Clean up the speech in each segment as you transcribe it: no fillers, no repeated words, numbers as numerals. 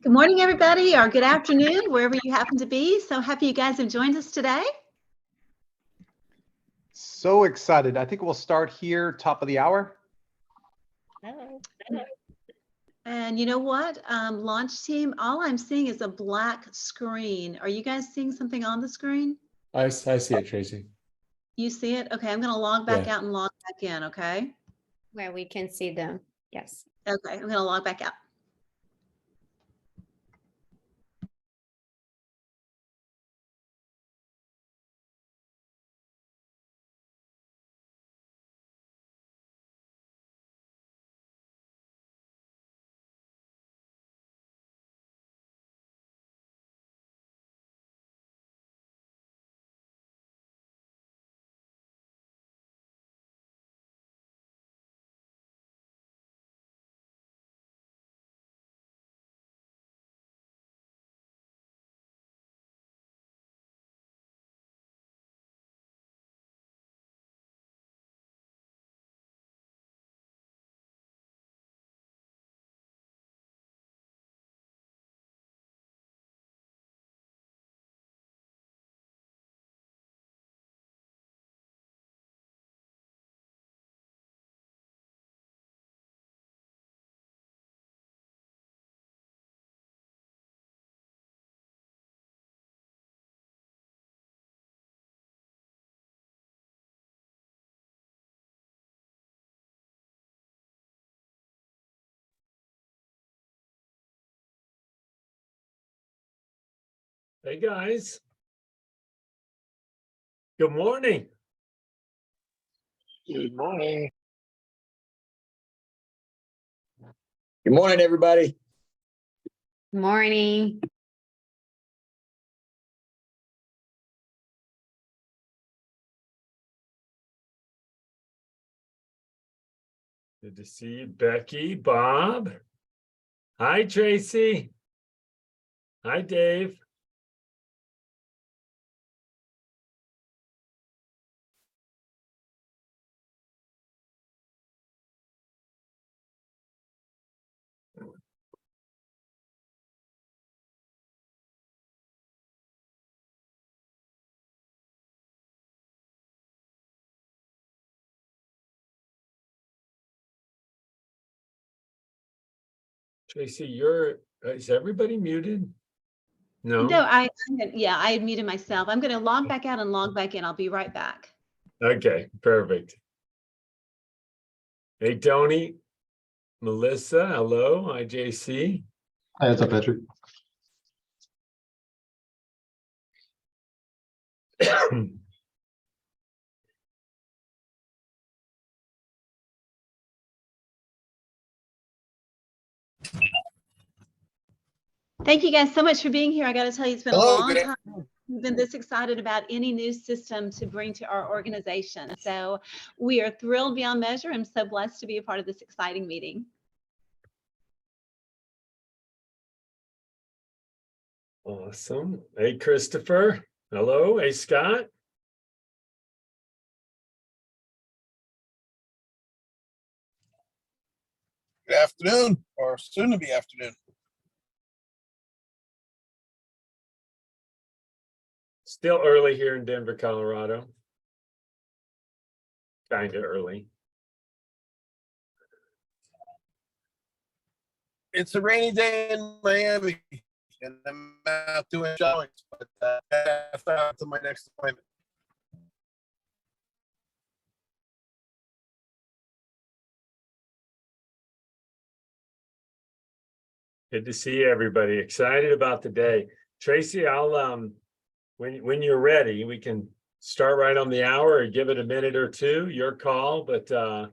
Good morning, everybody, or good afternoon, wherever you happen to be. So happy you guys have joined us today. So excited. I think we'll start here, top of the hour. And you know what, launch team, all I'm seeing is a black screen. Are you guys seeing something on the screen? I see it, Tracy. You see it? Okay, I'm going to log back out and log back in, okay? Where we can see them, yes. Okay, I'm going to log back out. Hey guys, good morning. Good morning. Good morning, everybody. Morning. Good to see you, Becky, Bob. Hi, Tracy. Hi, Dave. Tracy, is everybody muted? No? No, I had muted myself. I'm going to log back out and log back in. I'll be right back. Okay, perfect. Hey, Tony, Melissa, hello. Hi, JC. Hi, what's up, Patrick? Thank you guys so much for being here. I got to tell you, it's been a long time. We've been this excited about any new system to bring to our organization. So we are thrilled beyond measure. I'm so blessed to be a part of this exciting meeting. Awesome. Hey, Christopher. Hello. Hey, Scott. Good afternoon, or soon to be afternoon. Still early here in Denver, Colorado. Kind of early. It's a rainy day in Miami, and I'm out doing showings, but I out to my next appointment. Good to see everybody. Excited about the day. Tracy, I'll when you're ready, we can start right on the hour or give it a minute or two. Your call, but I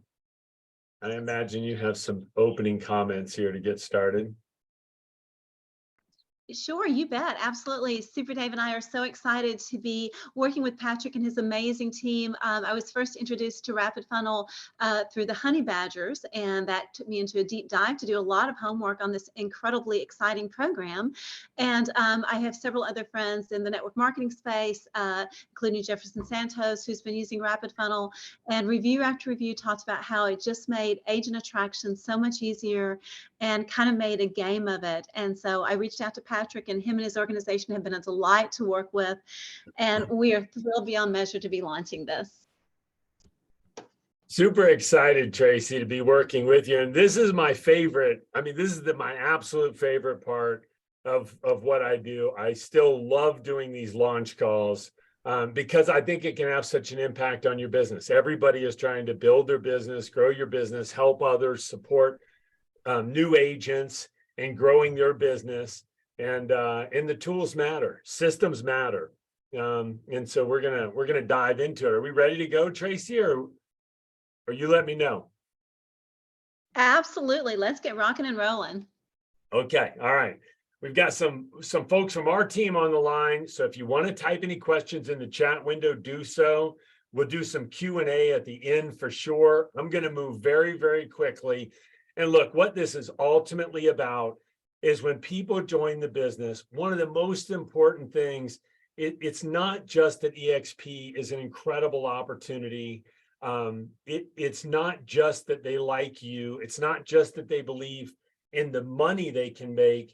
imagine you have some opening comments here to get started. Sure, you bet. Absolutely. Super Dave and I are so excited to be working with Patrick and his amazing team. I was first introduced to RapidFunnel through the Honey Badgers, and that took me into a deep dive to do a lot of homework on this incredibly exciting program. And I have several other friends in the network marketing space, including Jefferson Santos, who's been using RapidFunnel, and review after review talked about how it just made agent attraction so much easier and kind of made a game of it. And so I reached out to Patrick, and him and his organization have been a delight to work with. And we are thrilled beyond measure to be launching this. Super excited, Traci, to be working with you. And this is my favorite. I mean, this is my absolute favorite part of what I do. I still love doing these launch calls because I think it can have such an impact on your business. Everybody is trying to build their business, grow your business, help others, support new agents and growing their business. And the tools matter, systems matter. And so we're gonna dive into it. Are we ready to go, Traci, or you let me know? Absolutely. Let's get rocking and rolling. Okay, all right. We've got some folks from our team on the line. So if you want to type any questions in the chat window, do so. We'll do some Q&A at the end for sure. I'm going to move very, very quickly. And look, what this is ultimately about is when people join the business, one of the most important things, it's not just that EXP is an incredible opportunity. It's not just that they like you. It's not just that they believe in the money they can make.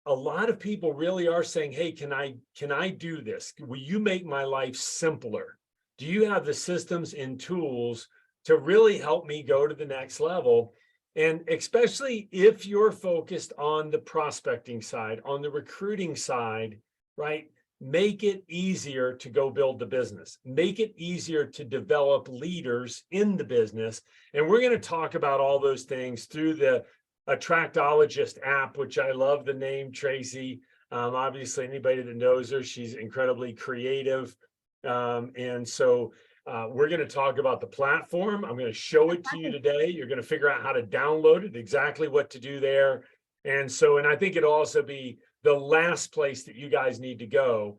A lot of people really are saying, hey, can I do this? Will you make my life simpler? Do you have the systems and tools to really help me go to the next level? And especially if you're focused on the prospecting side, on the recruiting side, right? Make it easier to go build the business. Make it easier to develop leaders in the business. And we're going to talk about all those things through the Attractologist app, which I love the name, Traci. Obviously, anybody that knows her, she's incredibly creative. And so we're going to talk about the platform. I'm going to show it to you today. You're going to figure out how to download it, exactly what to do there. And I think it'll also be the last place that you guys need to go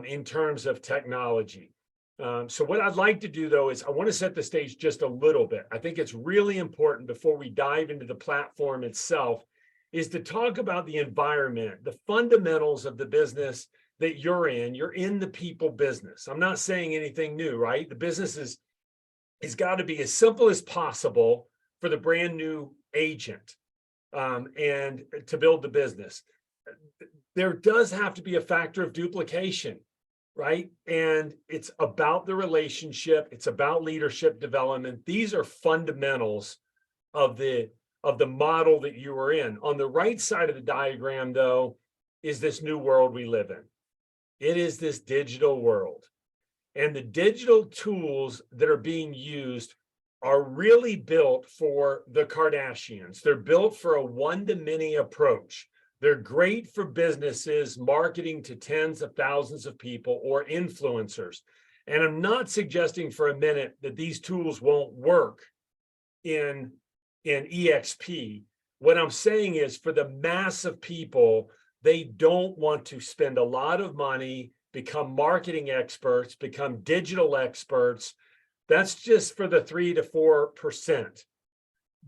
in terms of technology. So what I'd like to do, though, is I want to set the stage just a little bit. I think it's really important before we dive into the platform itself is to talk about the environment, the fundamentals of the business that you're in. You're in the people business. I'm not saying anything new, right? The business has got to be as simple as possible for the brand new agent and to build the business. There does have to be a factor of duplication, right? And it's about the relationship. It's about leadership development. These are fundamentals of the model that you are in. On the right side of the diagram, though, is this new world we live in. It is this digital world. And the digital tools that are being used are really built for the Kardashians. They're built for a one-to-many approach. They're great for businesses marketing to tens of thousands of people or influencers. And I'm not suggesting for a minute that these tools won't work in EXP. What I'm saying is for the mass of people, they don't want to spend a lot of money, become marketing experts, become digital experts. That's just for the 3 to 4%.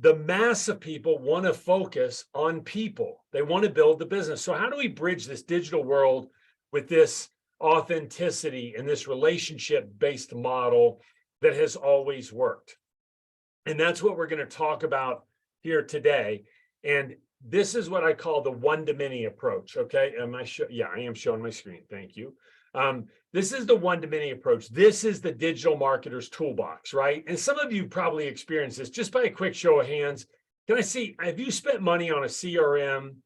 The mass of people want to focus on people. They want to build the business. So how do we bridge this digital world with this authenticity and this relationship-based model that has always worked? And that's what we're going to talk about here today. And this is what I call the one-to-many approach. Okay. Yeah, I am showing my screen. Thank you. This is the one-to-many approach. This is the digital marketer's toolbox, right? And some of you probably experienced this just by a quick show of hands. Can I see, have you spent money on a CRM,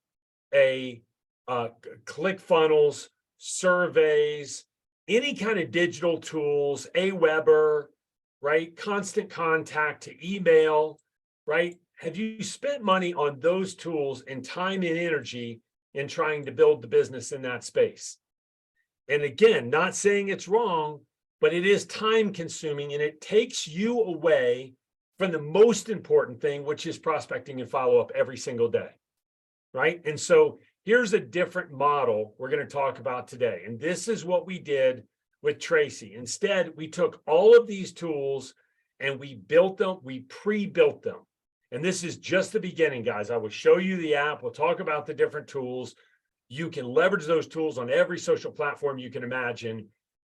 ClickFunnels, surveys, any kind of digital tools, Aweber, right? Constant Contact to email, right? Have you spent money on those tools and time and energy in trying to build the business in that space? And again, not saying it's wrong, but it is time consuming and it takes you away from the most important thing, which is prospecting and follow up every single day, right? And so here's a different model we're going to talk about today. And this is what we did with Traci. Instead, we took all of these tools and we built them, we pre-built them. And this is just the beginning, guys. I will show you the app. We'll talk about the different tools. You can leverage those tools on every social platform you can imagine,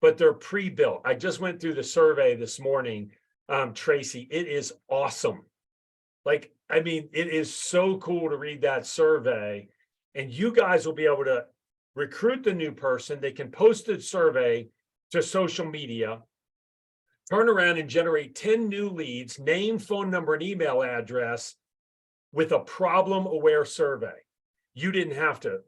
but they're pre-built. I just went through the survey this morning, Traci. It is awesome. Like, I mean, it is so cool to read that survey, and you guys will be able to recruit the new person. They can post the survey to social media, turn around and generate 10 new leads, name, phone number, and email address with a problem-aware survey. You didn't have to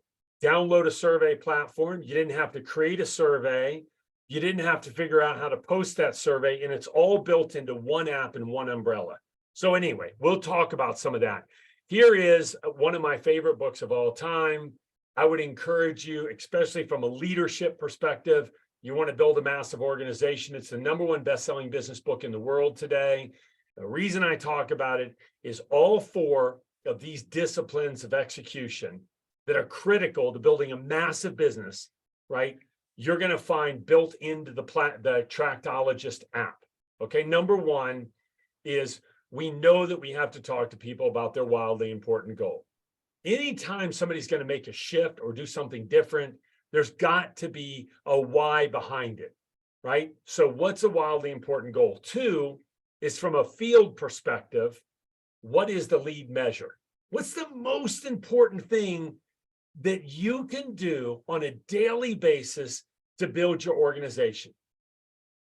download a survey platform. You didn't have to create a survey. You didn't have to figure out how to post that survey, and it's all built into one app and one umbrella. So anyway, we'll talk about some of that. Here is one of my favorite books of all time. I would encourage you, especially from a leadership perspective, you want to build a massive organization. It's the #1 best-selling business book in the world today. The reason I talk about it is all 4 of these disciplines of execution that are critical to building a massive business, right? You're going to find built into the Tractologist app. Okay, #1 is we know that we have to talk to people about their wildly important goal. Anytime somebody's going to make a shift or do something different, there's got to be a why behind it, right? So what's a wildly important goal? 2 is from a field perspective, what is the lead measure? What's the most important thing that you can do on a daily basis to build your organization?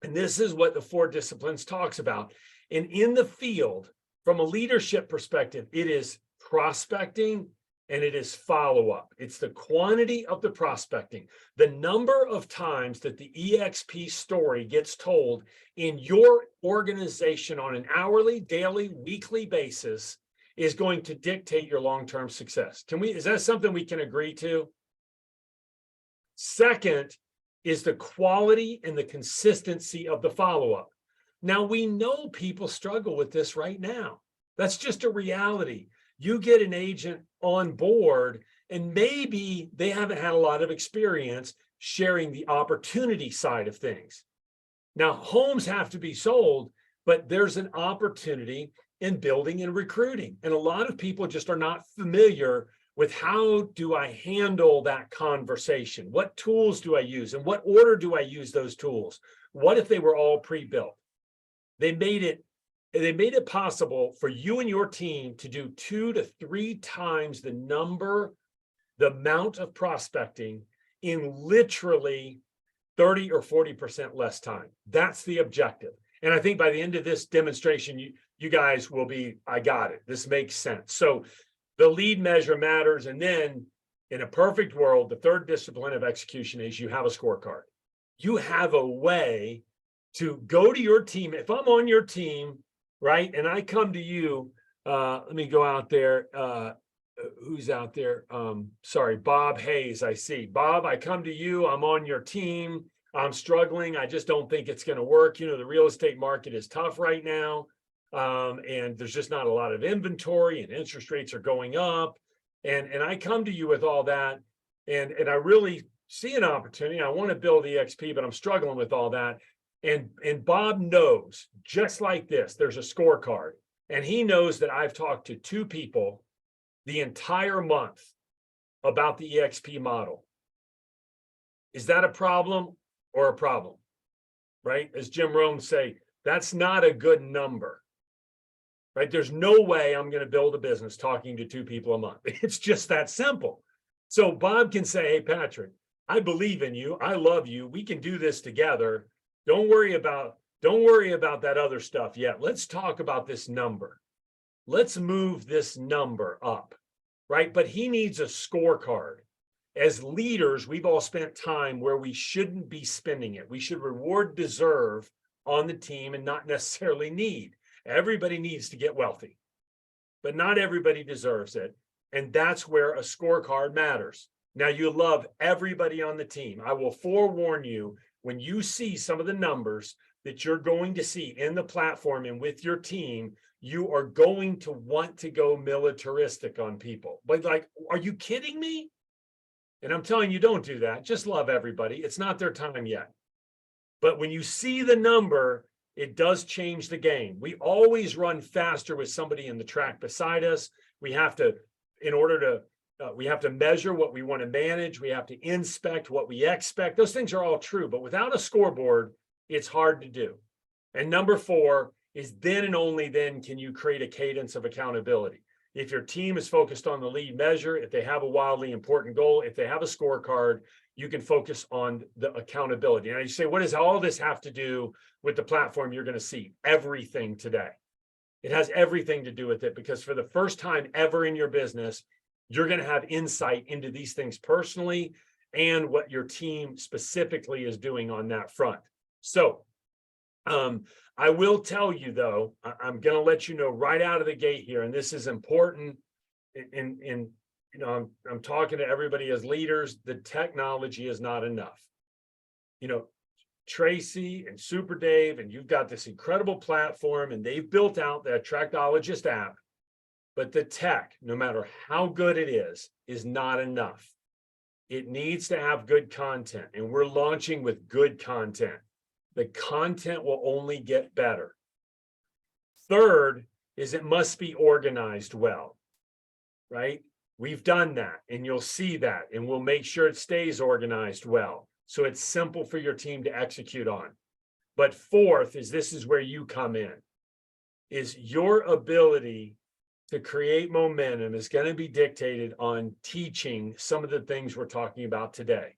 And this is what the 4 disciplines talks about. And in the field, from a leadership perspective, it is prospecting and it is follow-up. It's the quantity of the prospecting. The number of times that the EXP story gets told in your organization on an hourly, daily, weekly basis is going to dictate your long-term success. Is that something we can agree to? Second is the quality and the consistency of the follow-up. Now, we know people struggle with this right now. That's just a reality. You get an agent on board and maybe they haven't had a lot of experience sharing the opportunity side of things. Now, homes have to be sold, but there's an opportunity in building and recruiting. And a lot of people just are not familiar with how do I handle that conversation? What tools do I use? And what order do I use those tools? What if they were all pre-built? They made it possible for you and your team to do 2 to 3 times the amount of prospecting in literally 30 or 40% less time. That's the objective. And I think by the end of this demonstration, you guys will be, I got it. This makes sense. So the lead measure matters. And then in a perfect world, the 3rd discipline of execution is you have a scorecard. You have a way to go to your team. If I'm on your team, right, and I come to you, let me go out there. Who's out there? Sorry, Bob Hayes, I see. Bob, I come to you, I'm on your team. I'm struggling. I just don't think it's going to work. You know, the real estate market is tough right now. And there's just not a lot of inventory and interest rates are going up. And I come to you with all that. And I really see an opportunity. I want to build EXP, but I'm struggling with all that. And Bob knows, just like this, there's a scorecard. And he knows that I've talked to 2 people the entire month about the EXP model. Is that a problem or a problem? Right? As Jim Rome say, that's not a good number. Right? There's no way I'm going to build a business talking to 2 people a month. It's just that simple. So Bob can say, hey, Patrick, I believe in you. I love you. We can do this together. Don't worry about that other stuff yet. Let's talk about this number. Let's move this number up, right? But he needs a scorecard. As leaders, we've all spent time where we shouldn't be spending it. We should reward deserve on the team and not necessarily need. Everybody needs to get wealthy, but not everybody deserves it. And that's where a scorecard matters. Now, you love everybody on the team. I will forewarn you, when you see some of the numbers that you're going to see in the platform and with your team, you are going to want to go militaristic on people. But like, are you kidding me? And I'm telling you, don't do that. Just love everybody. It's not their time yet. But when you see the number, it does change the game. We always run faster with somebody in the track beside us. We have to, in order to, we have to measure what we want to manage. We have to inspect what we expect. Those things are all true, but without a scoreboard, it's hard to do. And number 4 is then and only then can you create a cadence of accountability. If your team is focused on the lead measure, if they have a wildly important goal, if they have a scorecard, you can focus on the accountability. And you say, what does all this have to do with the platform you're going to see? Everything today. It has everything to do with it, because for the first time ever in your business, you're going to have insight into these things personally and what your team specifically is doing on that front. So I will tell you, though, I'm going to let you know right out of the gate here, and this is important. In you know, I'm talking to everybody as leaders. The technology is not enough. You know, Traci and Super Dave, and you've got this incredible platform, and they've built out the Attractologist app. But the tech, no matter how good it is not enough. It needs to have good content, and we're launching with good content. The content will only get better. Third is it must be organized well, right? We've done that, and you'll see that, and we'll make sure it stays organized well, so it's simple for your team to execute on. But fourth is, this is where you come in, is your ability to create momentum is going to be dictated on teaching some of the things we're talking about today.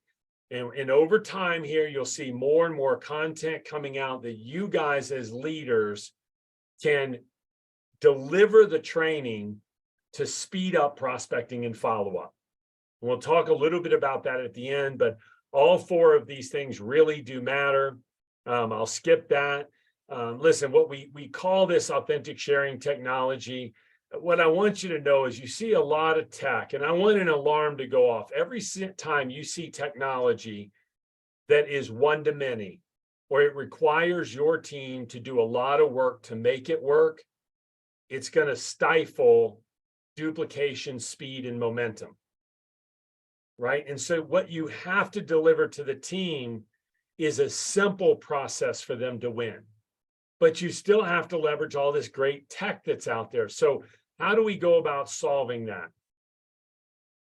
And over time here, you'll see more and more content coming out that you guys as leaders can deliver the training to speed up prospecting and follow-up. We'll talk a little bit about that at the end, but all 4 of these things really do matter. I'll skip that. Listen, what we call this authentic sharing technology. What I want you to know is you see a lot of tech, and I want an alarm to go off every time you see technology that is one-to-many, or it requires your team to do a lot of work to make it work. It's going to stifle duplication, speed, and momentum, right? And so what you have to deliver to the team is a simple process for them to win, but you still have to leverage all this great tech that's out there. So how do we go about solving that?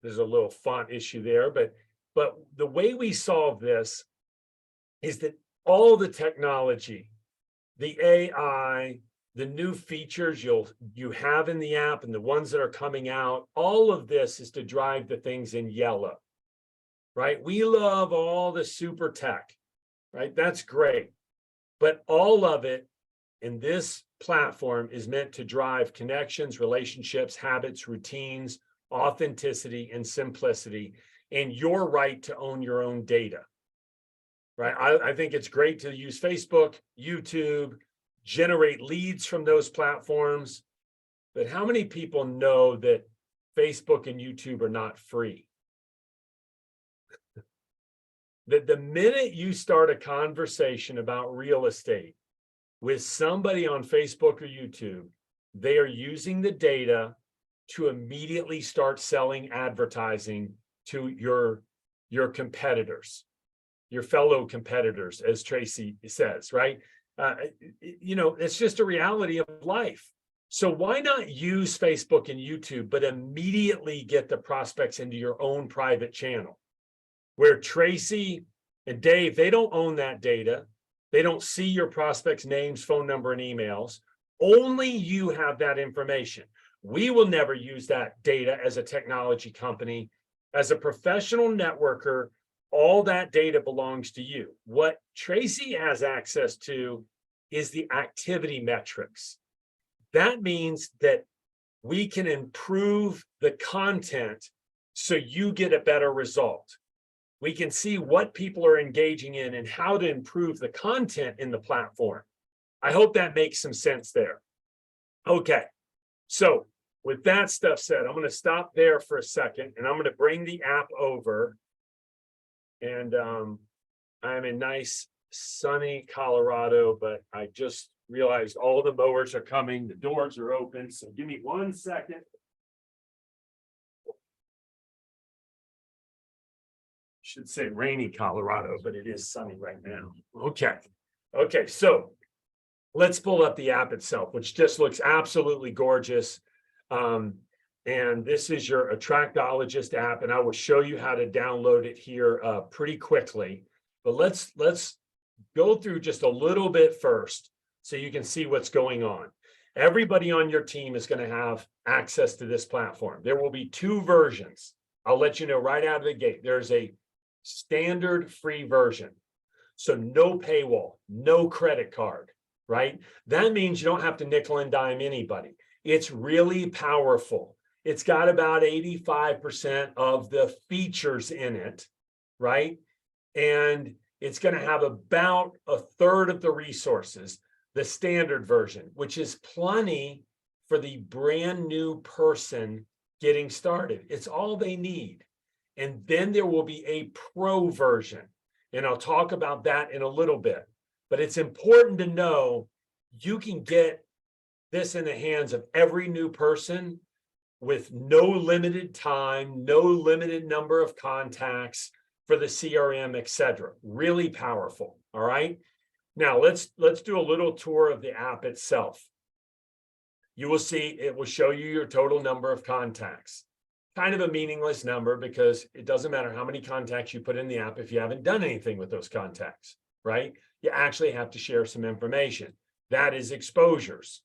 There's a little font issue there, but the way we solve this is that all the technology, the AI, the new features you have in the app and the ones that are coming out, all of this is to drive the things in yellow, right? We love all the super tech, right? That's great. But all of it in this platform is meant to drive connections, relationships, habits, routines, authenticity, and simplicity, and your right to own your own data, right? I think it's great to use Facebook, YouTube, generate leads from those platforms, but how many people know that Facebook and YouTube are not free? That the minute you start a conversation about real estate with somebody on Facebook or YouTube, they are using the data to immediately start selling advertising to your competitors, your fellow competitors, as Traci says, right? You know, it's just a reality of life. So why not use Facebook and YouTube, but immediately get the prospects into your own private channel, where Traci and Dave, they don't own that data. They don't see your prospects' names, phone number, and emails. Only you have that information. We will never use that data as a technology company. As a professional networker, all that data belongs to you. What Traci has access to is the activity metrics. That means that we can improve the content so you get a better result. We can see what people are engaging in and how to improve the content in the platform. I hope that makes some sense there. Okay, so with that stuff said, I'm going to stop there for a second, and I'm going to bring the app over. And I'm in nice, sunny Colorado, but I just realized all the mowers are coming. The doors are open, so give me 1 second. Should say rainy Colorado, but it is sunny right now. Okay. Okay, so let's pull up the app itself, which just looks absolutely gorgeous. And this is your Attractologist app, and I will show you how to download it here pretty quickly. But let's go through just a little bit first so you can see what's going on. Everybody on your team is going to have access to this platform. There will be two versions. I'll let you know right out of the gate. There's a standard free version. So no paywall, no credit card, right? That means you don't have to nickel and dime anybody. It's really powerful. It's got about 85% of the features in it, right? And it's going to have about a third of the resources, the standard version, which is plenty for the brand new person getting started. It's all they need. And then there will be a pro version. And I'll talk about that in a little bit. But it's important to know you can get this in the hands of every new person with no limited time, no limited number of contacts for the CRM, etc. Really powerful. All right. Now let's do a little tour of the app itself. You will see it will show you your total number of contacts. Kind of a meaningless number because it doesn't matter how many contacts you put in the app if you haven't done anything with those contacts, right? You actually have to share some information. That is exposures.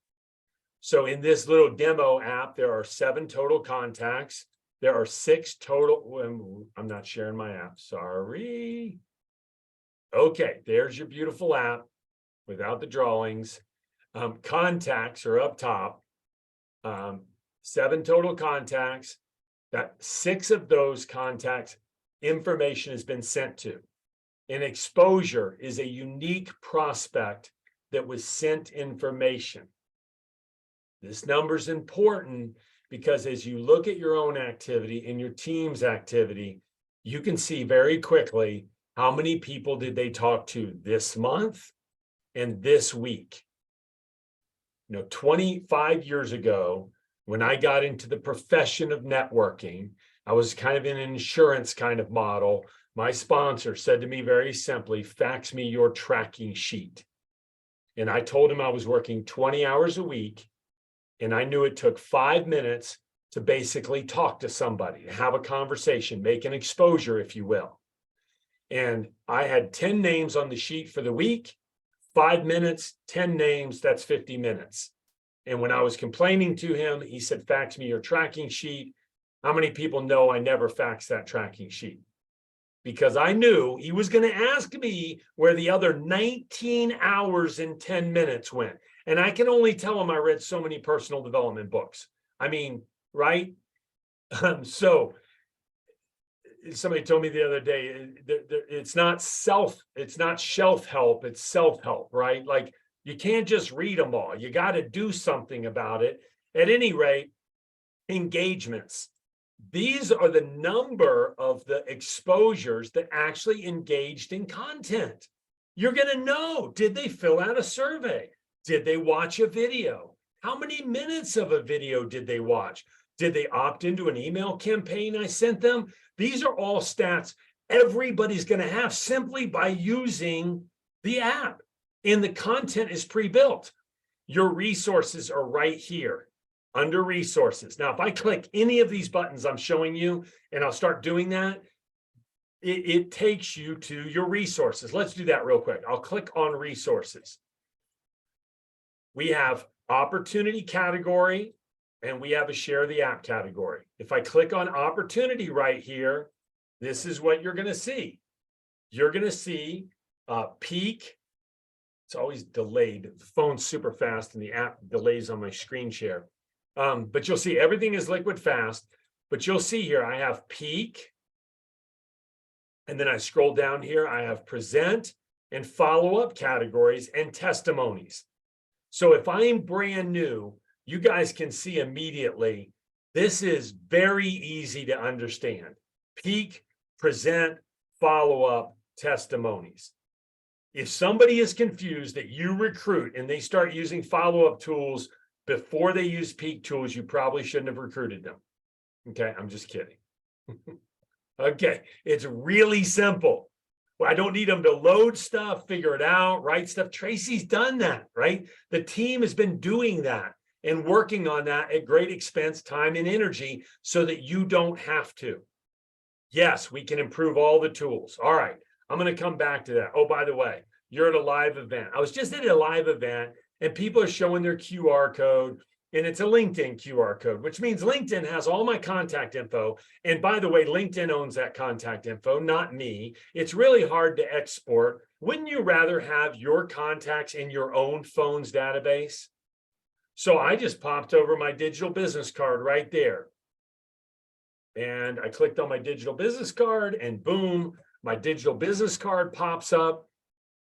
So in this little demo app, there are 7 total contacts. There are 6 total. I'm not sharing my app. Sorry. Okay, there's your beautiful app without the drawings. Contacts are up top. 7 total contacts. That 6 of those contacts information has been sent to. An exposure is a unique prospect that was sent information. This number is important because as you look at your own activity and your team's activity, you can see very quickly how many people did they talk to this month and this week. 25 years ago, when I got into the profession of networking, I was kind of in an insurance kind of model. My sponsor said to me very simply, fax me your tracking sheet. And I told him I was working 20 hours a week. And I knew it took 5 minutes to basically talk to somebody, to have a conversation, make an exposure, if you will. And I had 10 names on the sheet for the week, 5 minutes, 10 names, that's 50 minutes. And when I was complaining to him, he said, fax me your tracking sheet. How many people know I never faxed that tracking sheet? Because I knew he was going to ask me where the other 19 hours and 10 minutes went. And I can only tell him I read so many personal development books. I mean, right? So somebody told me the other day, it's not shelf help, it's self-help, right? Like you can't just read them all. You got to do something about it. At any rate, engagements. These are the number of the exposures that actually engaged in content. You're going to know, did they fill out a survey? Did they watch a video? How many minutes of a video did they watch? Did they opt into an email campaign I sent them? These are all stats everybody's going to have simply by using the app. And the content is pre-built. Your resources are right here under resources. Now, if I click any of these buttons I'm showing you, and I'll start doing that, it takes you to your resources. Let's do that real quick. I'll click on resources. We have opportunity category, and we have a share the app category. If I click on opportunity right here, this is what you're going to see. You're going to see peak. It's always delayed. The phone's super fast and the app delays on my screen share. But you'll see everything is liquid fast. But you'll see here, I have peak. And then I scroll down here, I have present and follow-up categories and testimonies. So if I'm brand new, you guys can see immediately, this is very easy to understand. Peak, present, follow-up, testimonies. If somebody is confused that you recruit and they start using follow-up tools before they use peak tools, you probably shouldn't have recruited them. Okay, I'm just kidding. Okay, it's really simple. Well, I don't need them to load stuff, figure it out, write stuff. Traci's done that, right? The team has been doing that and working on that at great expense, time, and energy so that you don't have to. Yes, we can improve all the tools. All right, I'm going to come back to that. Oh, by the way, you're at a live event. I was just at a live event and people are showing their QR code, and it's a LinkedIn QR code, which means LinkedIn has all my contact info. And by the way, LinkedIn owns that contact info, not me. It's really hard to export. Wouldn't you rather have your contacts in your own phone's database? So I just popped over my digital business card right there. And I clicked on my digital business card and boom, my digital business card pops up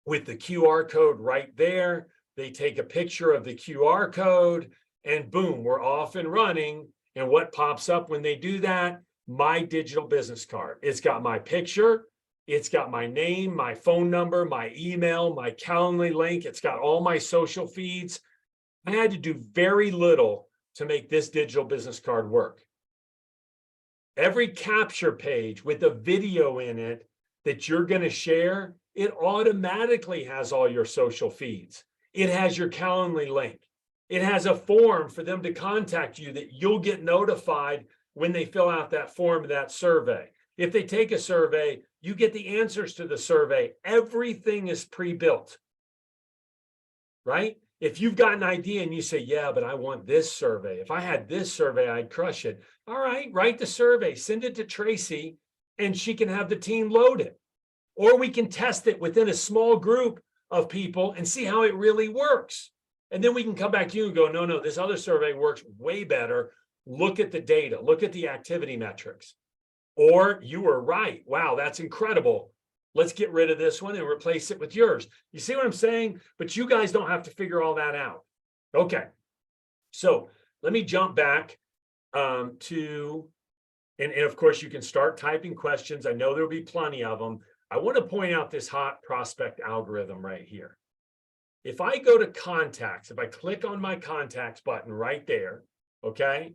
with the QR code right there. They take a picture of the QR code and boom, we're off and running. And what pops up when they do that? My digital business card. It's got my picture. It's got my name, my phone number, my email, my Calendly link. It's got all my social feeds. I had to do very little to make this digital business card work. Every capture page with a video in it that you're going to share, it automatically has all your social feeds. It has your Calendly link. It has a form for them to contact you that you'll get notified when they fill out that form, that survey. If they take a survey, you get the answers to the survey. Everything is pre-built, right? If you've got an idea and you say, yeah, but I want this survey. If I had this survey, I'd crush it. All right, write the survey, send it to Traci, and she can have the team load it. Or we can test it within a small group of people and see how it really works. And then we can come back to you and go, no, this other survey works way better. Look at the data, look at the activity metrics. Or you were right. Wow, that's incredible. Let's get rid of this one and replace it with yours. You see what I'm saying? But you guys don't have to figure all that out. Okay. So let me jump back to, and of course you can start typing questions. I know there'll be plenty of them. I want to point out this hot prospect algorithm right here. If I go to contacts, if I click on my contacts button right there, okay,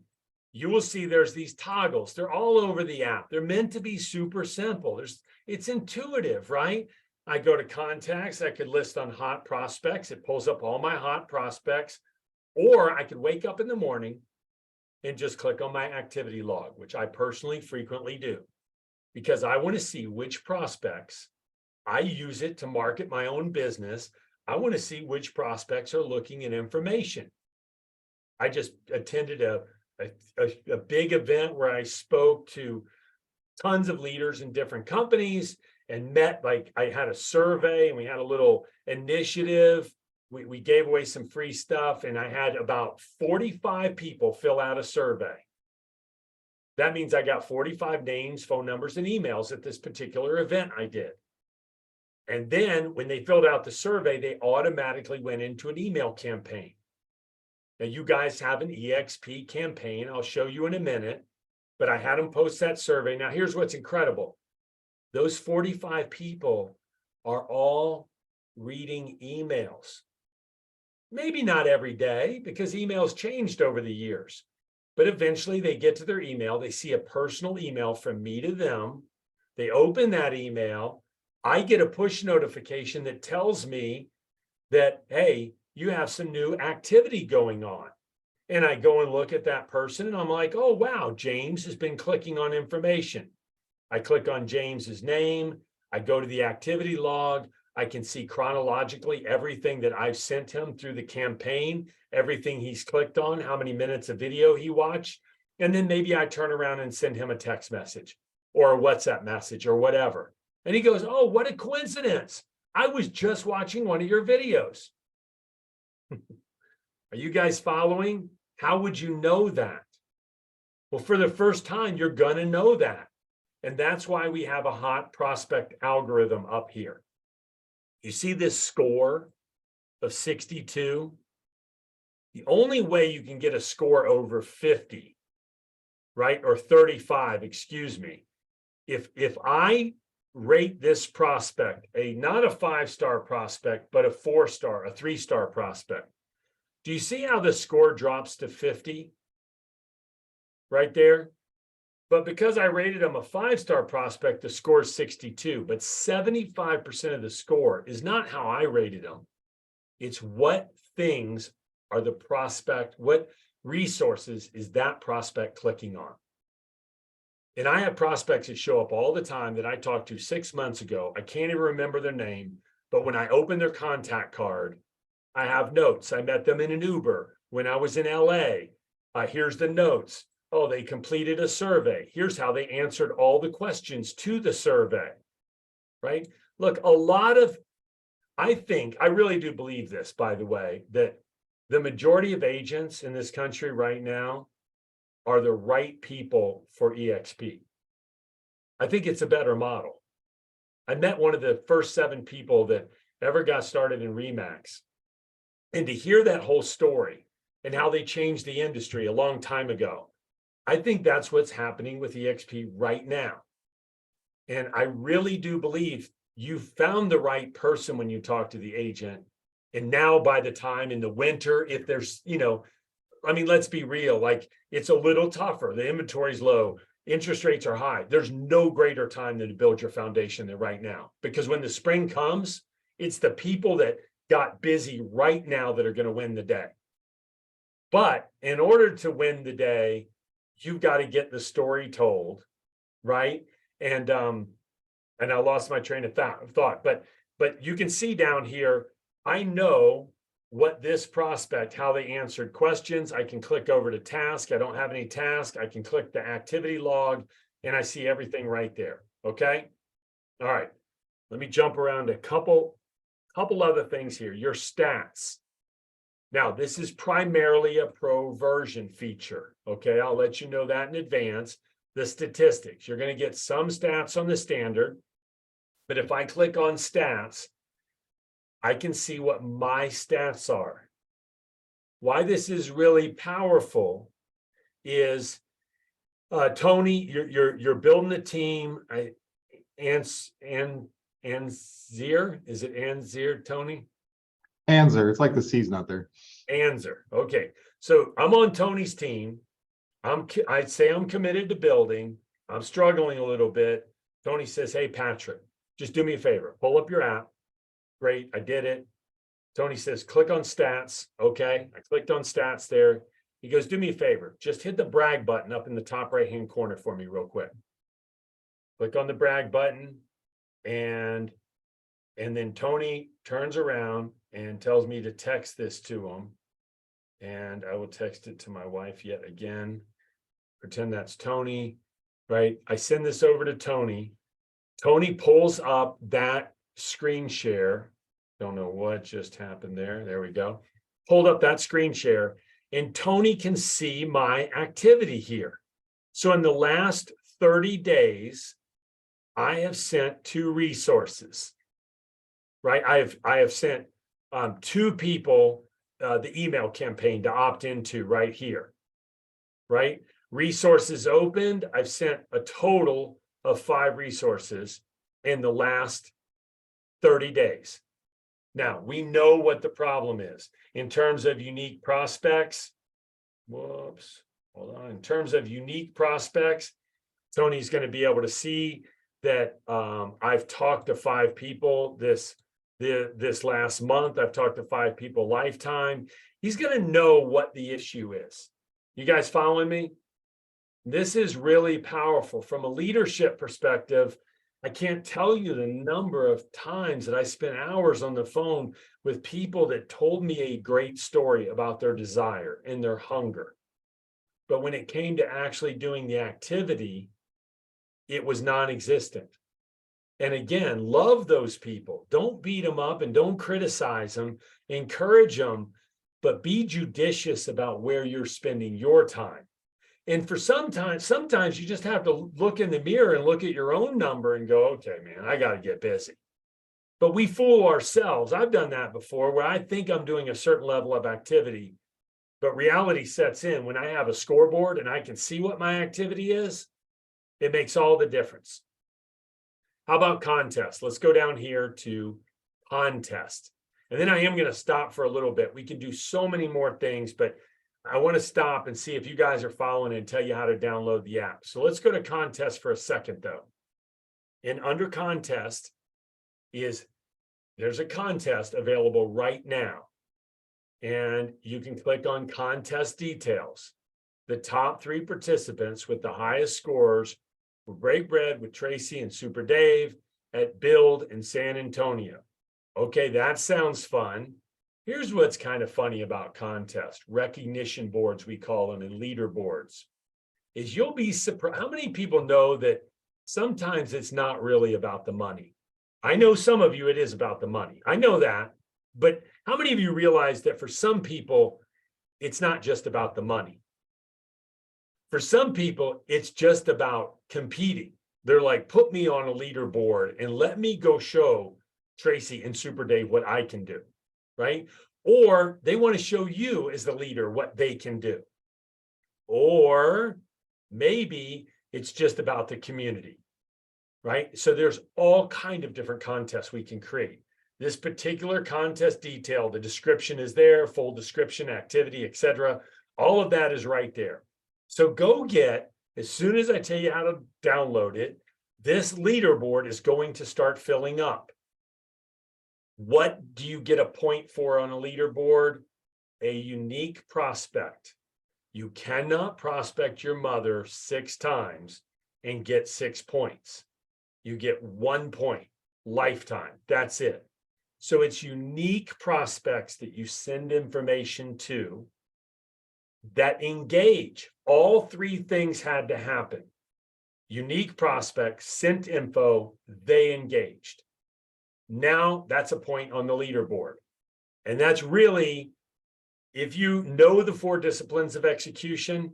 you will see there's these toggles. They're all over the app. They're meant to be super simple. It's intuitive, right? I go to contacts. I could list on hot prospects. It pulls up all my hot prospects. Or I could wake up in the morning and just click on my activity log, which I personally frequently do, because I want to see which prospects. I use it to market my own business. I want to see which prospects are looking at information. I just attended a big event where I spoke to tons of leaders in different companies and met, like I had a survey and we had a little initiative. We gave away some free stuff and I had about 45 people fill out a survey. That means I got 45 names, phone numbers, and emails at this particular event I did. And then when they filled out the survey, they automatically went into an email campaign. Now you guys have an EXP campaign. I'll show you in a minute, but I had them post that survey. Now here's what's incredible. Those 45 people are all reading emails. Maybe not every day because emails changed over the years, but eventually they get to their email. They see a personal email from me to them. They open that email. I get a push notification that tells me that, hey, you have some new activity going on. And I go and look at that person and I'm like, oh, wow, James has been clicking on information. I click on James's name. I go to the activity log. I can see chronologically everything that I've sent him through the campaign, everything he's clicked on, how many minutes of video he watched. And then maybe I turn around and send him a text message or a WhatsApp message or whatever. And he goes, oh, what a coincidence. I was just watching one of your videos. Are you guys following? How would you know that? Well, for the first time, you're going to know that. And that's why we have a hot prospect algorithm up here. You see this score of 62? The only way you can get a score over 50, right? Or 35, excuse me. If I rate this prospect, not a 5-star prospect, but a 4-star, a 3-star prospect. Do you see how the score drops to 50? Right there? But because I rated them a 5-star prospect, the score is 62. But 75% of the score is not how I rated them. It's what things are the prospect, what resources is that prospect clicking on? And I have prospects that show up all the time that I talked to 6 months ago. I can't even remember their name, but when I open their contact card, I have notes. I met them in an Uber when I was in LA. Here's the notes. Oh, they completed a survey. Here's how they answered all the questions to the survey, right? Look, I really do believe this, by the way, that the majority of agents in this country right now are the right people for EXP. I think it's a better model. I met one of the first 7 people that ever got started in RE/MAX. And to hear that whole story and how they changed the industry a long time ago, I think that's what's happening with EXP right now. And I really do believe you found the right person when you talk to the agent. And now by the time in the winter, if there's, let's be real, like it's a little tougher. The inventory's low, interest rates are high. There's no greater time than to build your foundation than right now. Because when the spring comes, it's the people that got busy right now that are going to win the day. But in order to win the day, you've got to get the story told, right? And I lost my train of thought, but you can see down here, I know what this prospect, how they answered questions. I can click over to task. I don't have any task. I can click the activity log and I see everything right there. Okay. All right. Let me jump around a couple other things here. Your stats. Now, this is primarily a pro version feature. Okay. I'll let you know that in advance. The statistics, you're going to get some stats on the standard, but if I click on stats, I can see what my stats are. Why this is really powerful is Tony, you're building a team. Anzir, is it Anzir, Tony? Anzer, it's like the C's not there. Anzir. Okay, so I'm on Tony's team. I'd say I'm committed to building. I'm struggling a little bit. Tony says, "Hey, Patrick, just do me a favor. Pull up your app." Great, I did it. Tony says, click on stats. Okay, I clicked on stats there. He goes, do me a favor. Just hit the brag button up in the top right-hand corner for me real quick. Click on the brag button. And then Tony turns around and tells me to text this to him. And I will text it to my wife yet again. Pretend that's Tony, right? I send this over to Tony. Tony pulls up that screen share. Don't know what just happened there. There we go. Pulled up that screen share and Tony can see my activity here. So in the last 30 days, I have sent 2 resources, right? I have sent 2 people the email campaign to opt into right here, right? Resources opened. I've sent a total of 5 resources in the last 30 days. Now, we know what the problem is. In terms of unique prospects, hold on. In terms of unique prospects, Tony's going to be able to see that I've talked to 5 people this last month. I've talked to 5 people lifetime. He's going to know what the issue is. You guys following me? This is really powerful. From a leadership perspective, I can't tell you the number of times that I spent hours on the phone with people that told me a great story about their desire and their hunger. But when it came to actually doing the activity, it was non-existent. And again, love those people. Don't beat them up and don't criticize them. Encourage them, but be judicious about where you're spending your time. And for sometimes you just have to look in the mirror and look at your own number and go, okay, man, I got to get busy. But we fool ourselves. I've done that before where I think I'm doing a certain level of activity, but reality sets in when I have a scoreboard and I can see what my activity is. It makes all the difference. How about contest? Let's go down here to contest. And then I am going to stop for a little bit. We can do so many more things, but I want to stop and see if you guys are following and tell you how to download the app. So let's go to contest for a second though. And under contest there's a contest available right now. And you can click on contest details. The top 3 participants with the highest scores will break bread with Traci and Super Dave at Build in San Antonio. Okay, that sounds fun. Here's what's kind of funny about contest, recognition boards, we call them, and leaderboards, is you'll be surprised. How many people know that sometimes it's not really about the money? I know some of you, it is about the money. I know that, but how many of you realize that for some people, it's not just about the money? For some people, it's just about competing. They're like, put me on a leaderboard and let me go show Traci and Super Dave what I can do, right? Or they want to show you as the leader what they can do. Or maybe it's just about the community, right? So there's all kind of different contests we can create. This particular contest detail, the description is there, full description, activity, etc. All of that is right there. So go get, as soon as I tell you how to download it, this leaderboard is going to start filling up. What do you get a point for on a leaderboard? A unique prospect. You cannot prospect your mother 6 times and get 6 points. You get 1 point, lifetime. That's it. So it's unique prospects that you send information to that engage. All 3 things had to happen. Unique prospects, sent info, they engaged. Now that's a point on the leaderboard. And that's really, if you know the 4 disciplines of execution,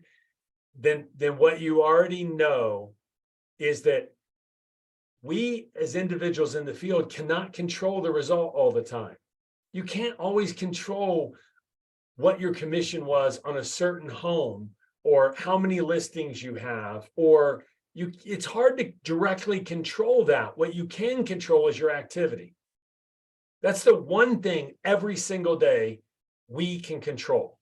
then what you already know is that we as individuals in the field cannot control the result all the time. You can't always control what your commission was on a certain home or how many listings you have, or it's hard to directly control that. What you can control is your activity. That's the one thing every single day we can control.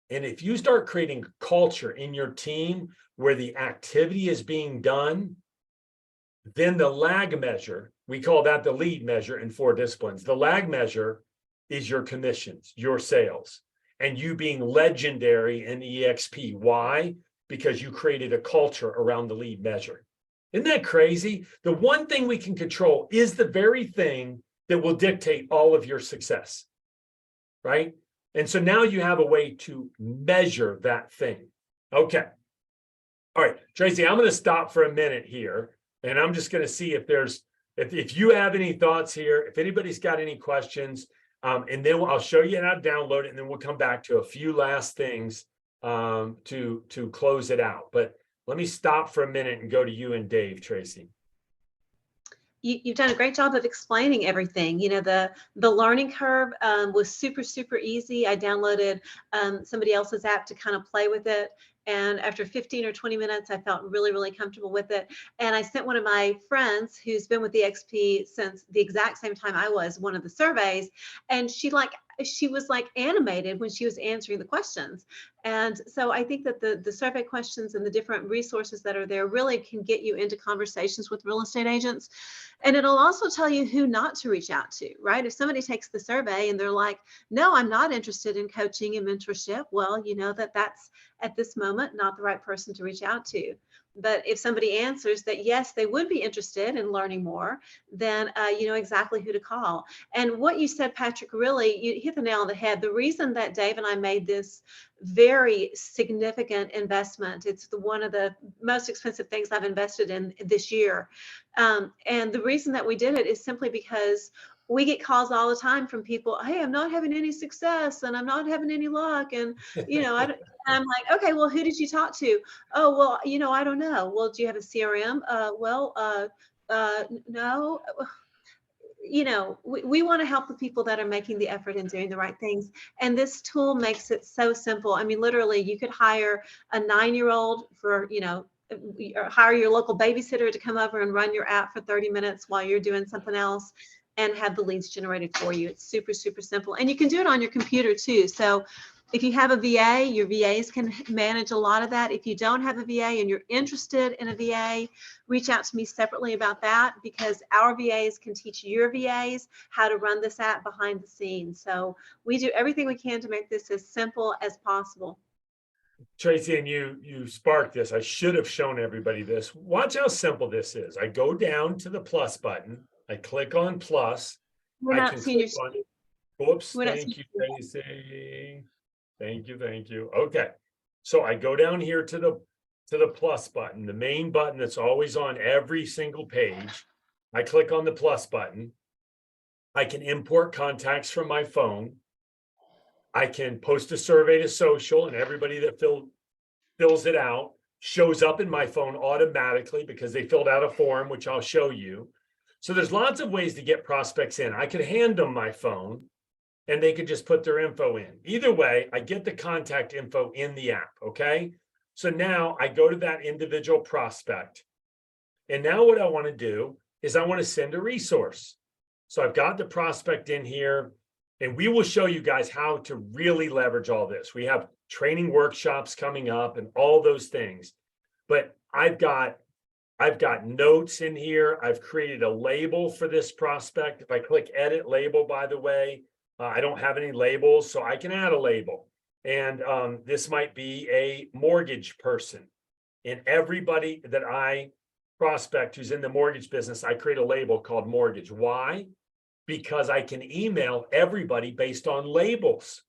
And if you start creating culture in your team where the activity is being done, then the lag measure, we call that the lead measure in 4 disciplines. The lag measure is your commissions, your sales, and you being legendary in EXP. Why? Because you created a culture around the lead measure. Isn't that crazy? The one thing we can control is the very thing that will dictate all of your success, right? And so now you have a way to measure that thing. Okay. All right, Traci, I'm going to stop for a minute here, and I'm just going to see if if you have any thoughts here, if anybody's got any questions, and then I'll show you how to download it, and then we'll come back to a few last things to close it out. But let me stop for a minute and go to you and Dave, Traci. You've done a great job of explaining everything. You know, the learning curve was super, super easy. I downloaded somebody else's app to kind of play with it. And after 15 or 20 minutes, I felt really, really comfortable with it. And I sent one of my friends who's been with the XP since the exact same time I was, one of the surveys. And she was like animated when she was answering the questions. And so I think that the survey questions and the different resources that are there really can get you into conversations with real estate agents. And it'll also tell you who not to reach out to, right? If somebody takes the survey and they're like, no, I'm not interested in coaching and mentorship, well, you know that's at this moment not the right person to reach out to. But if somebody answers that, yes, they would be interested in learning more, then you know exactly who to call. And what you said, Patrick, really, you hit the nail on the head. The reason that Dave and I made this very significant investment, it's one of the most expensive things I've invested in this year. And the reason that we did it is simply because we get calls all the time from people, hey, I'm not having any success and I'm not having any luck. And, you know, I'm like, okay, well, who did you talk to? Oh, well, you know, I don't know. Well, do you have a CRM? No. You know, we want to help the people that are making the effort and doing the right things. And this tool makes it so simple. I mean, literally, you could hire a 9-year-old for, you know, or hire your local babysitter to come over and run your app for 30 minutes while you're doing something else and have the leads generated for you. It's super, super simple. And you can do it on your computer too. So If you have a VA, your VAs can manage a lot of that. If you don't have a VA and you're interested in a VA, reach out to me separately about that, because our VAs can teach your VAs how to run this app behind the scenes. So we do everything we can to make this as simple as possible. Traci, and you sparked this. I should have shown everybody this. Watch how simple this is. I go down to the plus button. I click on plus. We're I not can seeing your click on, whoops, we're not thank you, seeing- Traci. Thank you. Okay. So I go down here to the plus button, the main button that's always on every single page. I click on the plus button. I can import contacts from my phone. I can post a survey to social, and everybody that fills it out shows up in my phone automatically because they filled out a form, which I'll show you. So there's lots of ways to get prospects in. I could hand them my phone and they could just put their info in. Either way, I get the contact info in the app, okay? So now I go to that individual prospect. And now what I want to do is I want to send a resource. So I've got the prospect in here, and we will show you guys how to really leverage all this. We have training workshops coming up and all those things. But I've got notes in here. I've created a label for this prospect. If I click edit label, by the way, I don't have any labels, so I can add a label. And this might be a mortgage person. And everybody that I prospect who's in the mortgage business, I create a label called mortgage. Why? Because I can email everybody based on labels.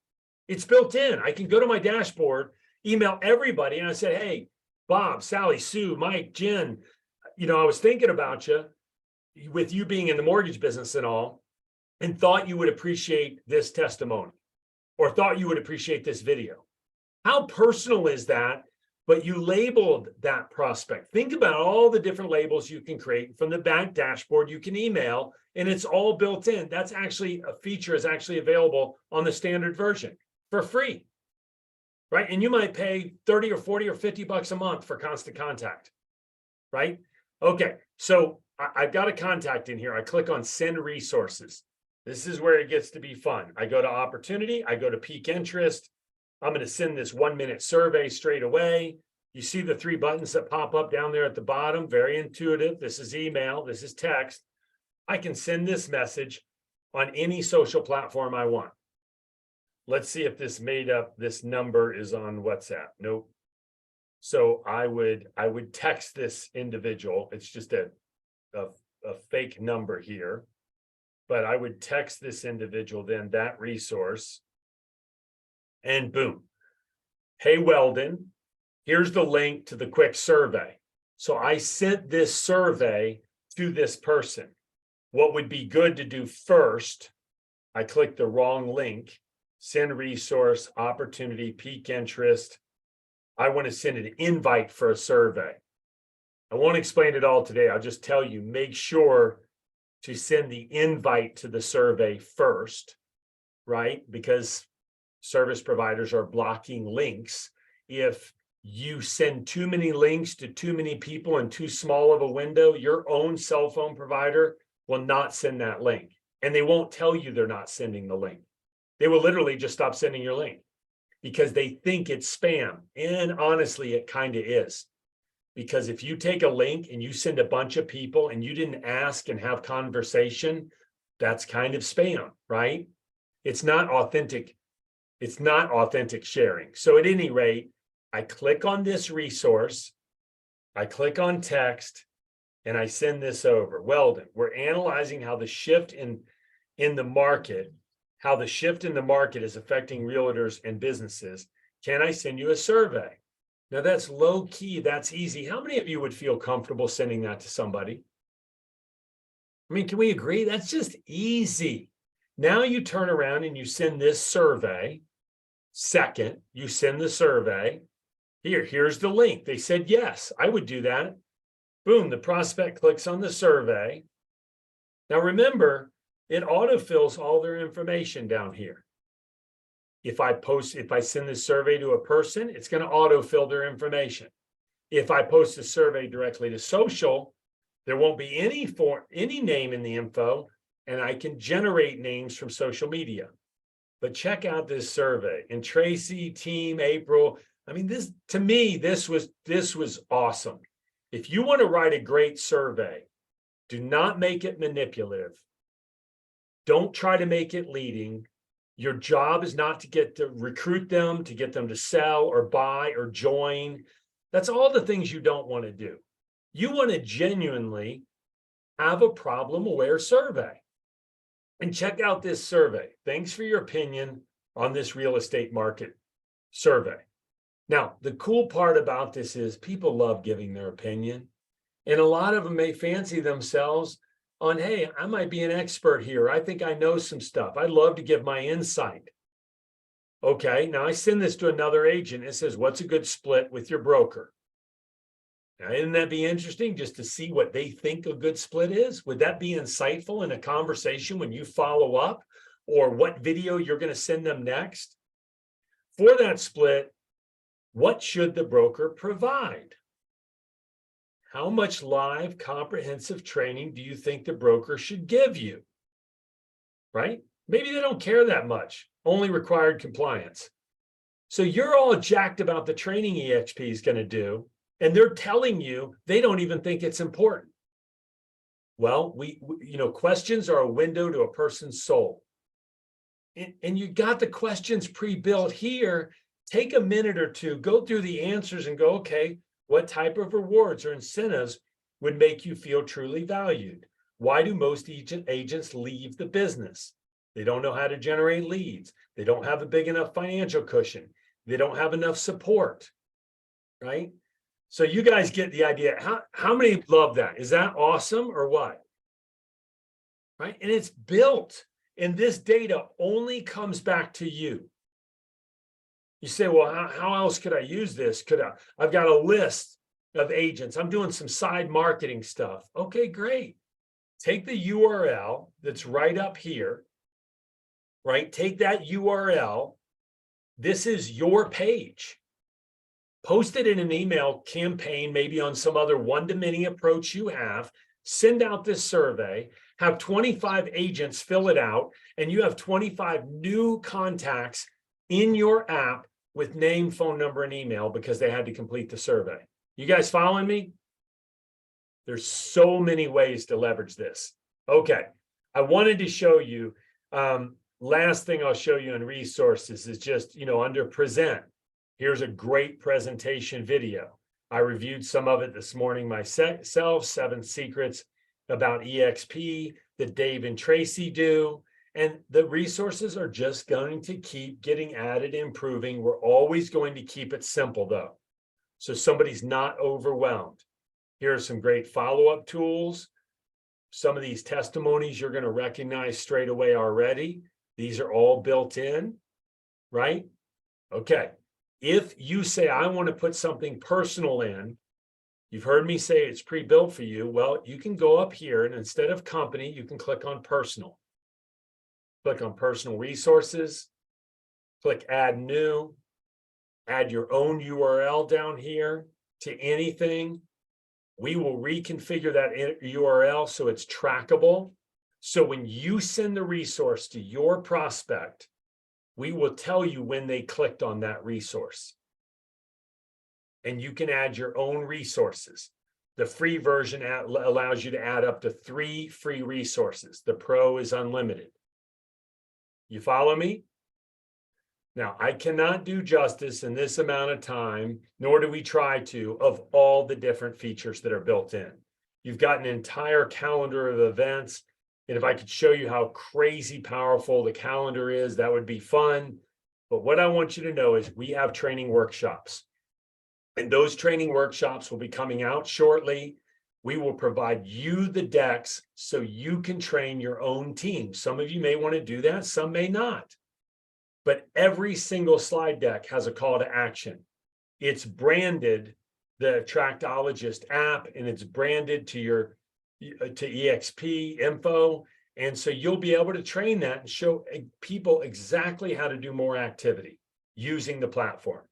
It's built in. I can go to my dashboard, email everybody, and I say, hey, Bob, Sally, Sue, Mike, Jen, I was thinking about you with you being in the mortgage business and all, and thought you would appreciate this testimony or thought you would appreciate this video. How personal is that? But you labeled that prospect. Think about all the different labels you can create from the back dashboard. You can email, and it's all built in. That's actually a feature is actually available on the standard version for free, right? And you might pay 30 or 40 or 50 bucks a month for constant contact, right? Okay, so I've got a contact in here. I click on send resources. This is where it gets to be fun. I go to opportunity. I go to peak interest. I'm going to send this 1-minute survey straight away. You see the 3 buttons that pop up down there at the bottom. Very intuitive. This is email. This is text. I can send this message on any social platform I want. Let's see if this number is on WhatsApp. Nope. So I would text this individual. It's just a fake number here. But I would text this individual then that resource, and boom. Hey, Weldon, here's the link to the quick survey. So I sent this survey to this person. What would be good to do first, I clicked the wrong link, send resource, opportunity, peak interest. I want to send an invite for a survey. I won't explain it all today. I'll just tell you, make sure to send the invite to the survey first, right? Because service providers are blocking links. If you send too many links to too many people in too small of a window, your own cell phone provider will not send that link. And they won't tell you they're not sending the link. They will literally just stop sending your link because they think it's spam. And honestly, it kind of is. Because if you take a link and you send a bunch of people and you didn't ask and have conversation, that's kind of spam, right? It's not authentic. It's not authentic sharing. So at any rate, I click on this resource, I click on text, and I send this over. Weldon, we're analyzing how the shift in the market, is affecting realtors and businesses. Can I send you a survey? Now that's low key, that's easy. How many of you would feel comfortable sending that to somebody? I mean, can we agree? That's just easy. Now you turn around and you send this survey. Second, you send the survey. Here's the link. They said, yes, I would do that. Boom, the prospect clicks on the survey. Now remember, it autofills all their information down here. If I send this survey to a person, it's going to autofill their information. If I post a survey directly to social, there won't be any name in the info, and I can generate names from social media. but check out this survey. And Traci, team, April, I mean, this, to me, this was awesome. If you want to write a great survey, do not make it manipulative. Don't try to make it leading. Your job is not to recruit them, to get them to sell or buy or join. That's all the things you don't want to do. You want to genuinely have a problem-aware survey. And check out this survey. Thanks for your opinion on this real estate market survey. Now, the cool part about this is people love giving their opinion. And a lot of them may fancy themselves on, hey, I might be an expert here. I think I know some stuff. I'd love to give my insight. Okay, now I send this to another agent. It says, what's a good split with your broker? Now, isn't that be interesting just to see what they think a good split is? Would that be insightful in a conversation when you follow up, or what video you're going to send them next? For that split, what should the broker provide? How much live comprehensive training do you think the broker should give you? Right? Maybe they don't care that much, only required compliance. So you're all jacked about the training EXP is going to do, and they're telling you they don't even think it's important. Well, questions are a window to a person's soul. And you got the questions pre-built here. Take a minute or two, go through the answers and go, okay, what type of rewards or incentives would make you feel truly valued? Why do most agents leave the business? They don't know how to generate leads. They don't have a big enough financial cushion. They don't have enough support, right? So you guys get the idea. How many love that? Is that awesome or what? Right? And it's built, and this data only comes back to you. You say, well, how else could I use this? I've got a list of agents. I'm doing some side marketing stuff. Okay, great. Take the URL that's right up here, right? Take that URL. This is your page. Post it in an email campaign, maybe on some other one-to-many approach you have. Send out this survey, have 25 agents fill it out, and you have 25 new contacts in your app with name, phone number, and email because they had to complete the survey. You guys following me? There's so many ways to leverage this. Okay, I wanted to show you, last thing I'll show you in resources is just, under present. Here's a great presentation video. I reviewed some of it this morning myself, 7 secrets about EXP that Dave and Traci do. And the resources are just going to keep getting added, improving. We're always going to keep it simple though, so somebody's not overwhelmed. Here are some great follow-up tools. Some of these testimonies you're going to recognize straight away already. These are all built in, right? Okay. If you say, I want to put something personal in, you've heard me say it's pre-built for you. Well, you can go up here and instead of company, you can click on personal. Click on personal resources, click add new, add your own URL down here to anything. We will reconfigure that URL so it's trackable. So when you send the resource to your prospect, we will tell you when they clicked on that resource. And you can add your own resources. The free version allows you to add up to 3 free resources. The pro is unlimited. You follow me? Now, I cannot do justice in this amount of time, nor do we try to, of all the different features that are built in. You've got an entire calendar of events. And if I could show you how crazy powerful the calendar is, that would be fun. But what I want you to know is we have training workshops. And those training workshops will be coming out shortly. We will provide you the decks so you can train your own team. Some of you may want to do that, some may not. But every single slide deck has a call to action. It's branded the Tractologist app, and it's branded to EXP info. And so you'll be able to train that and show people exactly how to do more activity using the platform.